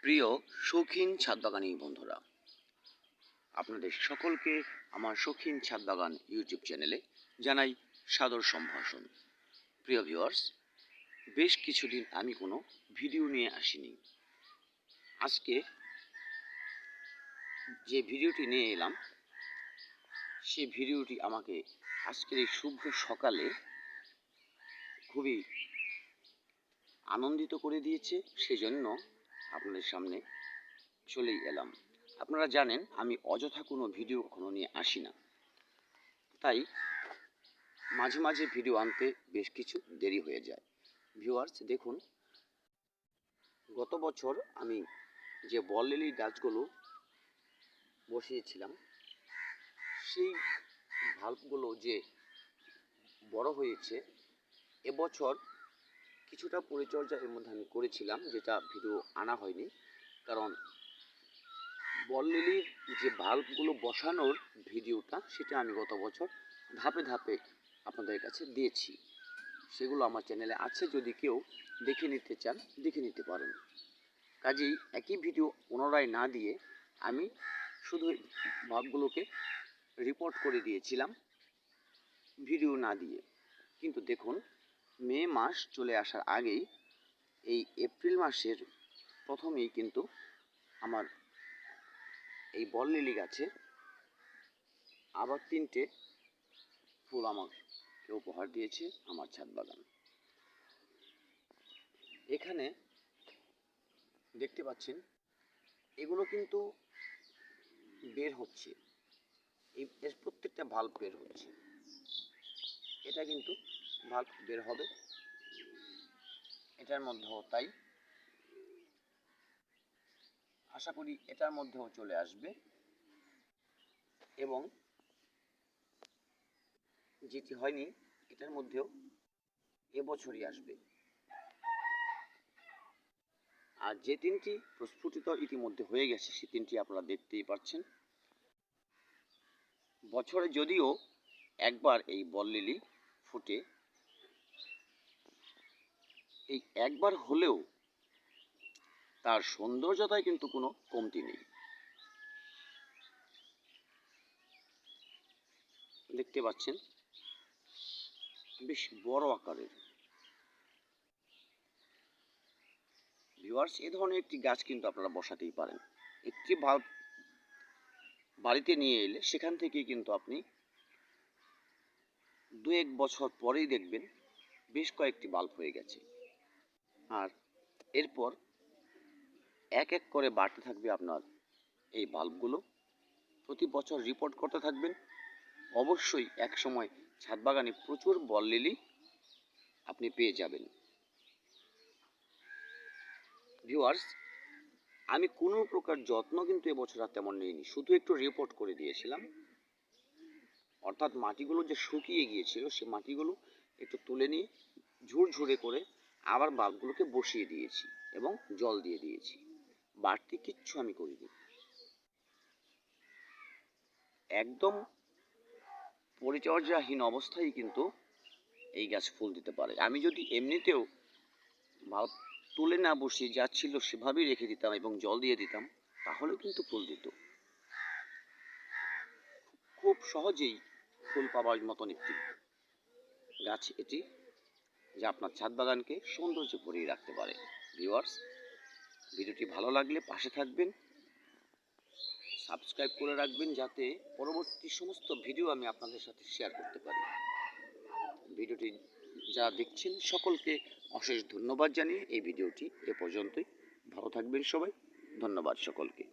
প্রিয় শৌখিন ছাদবাগানী বন্ধুরা, আপনাদের সকলকে আমার শৌখিন ছাদবাগান ইউটিউব চ্যানেলে জানাই সাদর সম্ভাষণ। প্রিয় ভিউয়ার্স, বেশ কিছুদিন আমি কোনো ভিডিও নিয়ে আসিনি। আজকে যে ভিডিওটি নিয়ে এলাম সেই ভিডিওটি আমাকে আজকের এই শুভ্র সকালে খুবই আনন্দিত করে দিয়েছে, সেজন্য আপনাদের সামনে চলেই এলাম। আপনারা জানেন আমি অযথা কোনো ভিডিও কখনো নিয়ে আসি না, তাই মাঝে মাঝে ভিডিও আনতে বেশ কিছু দেরি হয়ে যায়। ভিউয়ার্স দেখুন, গত বছর আমি যে বল লিলির গাছগুলো বসিয়েছিলাম সেই ভাল্বগুলো যে বড় হয়েছে, এবছর কিছুটা পরিচর্যা এর মধ্যে আমি করেছিলাম, যেটা ভিডিও আনা হয়নি। কারণ বল লিলির যে ভাল্বগুলো বসানোর ভিডিওটা সেটা আমি গত বছর ধাপে ধাপে আপনাদের কাছে দিয়েছি, সেগুলো আমার চ্যানেলে আছে। যদি কেউ দেখে নিতে চান দেখে নিতে পারেন। কাজেই একই ভিডিও পুনরায় না দিয়ে আমি শুধু ভাবগুলোকে রিপোর্ট করে দিয়েছিলাম ভিডিও না দিয়ে। কিন্তু দেখুন, মে মাস চলে আসার আগেই এই এপ্রিল মাসের প্রথমেই কিন্তু আমার এই বল লিলি গাছে আবার 3টে ফুল আমাকে উপহার দিয়েছে আমার ছাদ বাগান। এখানে দেখতে পাচ্ছেন এগুলো কিন্তু বের হচ্ছে, এর প্রত্যেকটা ভাল্ব বের হচ্ছে। এটা কিন্তু ভাল্ব বের হবে, এটার মধ্যেও তাই। আশা করি এটার মধ্যেও চলে আসবে, এবং যেটি হয়নি এটার মধ্যেও এবছরই আসবে। আর যে 3টি প্রস্ফুটিত ইতিমধ্যে হয়ে গেছে সে 3টি আপনারা দেখতেই পাচ্ছেন। বছরে যদিও একবার এই বল লিলি ফুটে, এই একবার হলেও তার সৌন্দর্যতায় কিন্তু কোনো কমতি নেই। দেখতে পাচ্ছেন বেশ বড় আকারের। ভিউয়ার্স, এই ধরনের একটি গাছ কিন্তু আপনারা বসাতেই পারেন। একটি ভাল্ব বাড়িতে নিয়ে এলে সেখান থেকেই কিন্তু আপনি 2-1 বছর পরেই দেখবেন বেশ কয়েকটি বাল্ব হয়ে গেছে। আর এরপর এক এক করে বাড়তে থাকবে আপনার এই বাল্বগুলো। প্রতি বছর রিপোর্ট করতে থাকবেন। অবশ্যই এক সময় ছাদ বাগানে প্রচুর বল লিলি আপনি পেয়ে যাবেন। ভিউয়ার্স, আমি কোনো প্রকার যত্ন কিন্তু এবছর আর তেমন নিইনি, শুধু একটু রিপোর্ট করে দিয়েছিলাম। অর্থাৎ মাটিগুলো যে শুকিয়ে গিয়েছিল সে মাটিগুলো একটু তুলে নিয়ে ঝুরঝুরে করে আবার বাল্বগুলোকে বসিয়ে দিয়েছি এবং জল দিয়ে দিয়েছি। বাড়তি কিচ্ছু আমি করিনি। একদম পরিচর্যাহীন অবস্থায় কিন্তু এই গাছ ফুল দিতে পারে। আমি যদি এমনিতেও বাল্ব তুলে না বসিয়ে যা ছিল সেভাবেই রেখে দিতাম এবং জল দিয়ে দিতাম, তাহলে কিন্তু ফুল দিত। খুব সহজেই ফুল পাওয়ার মতন একটি গাছ এটি, যা আপনার ছাদ বাগানকে সৌন্দর্য ভরিয়ে রাখতে পারে। ভিউয়ার্স, ভিডিওটি ভালো লাগলে পাশে থাকবেন, সাবস্ক্রাইব করে রাখবেন, যাতে পরবর্তী সমস্ত ভিডিও আমি আপনাদের সাথে শেয়ার করতে পারি। ভিডিওটি যারা দেখছেন সকলকে অশেষ ধন্যবাদ জানিয়ে এই ভিডিওটি এ পর্যন্তই। ভালো থাকবেন সবাই, ধন্যবাদ সকলকে।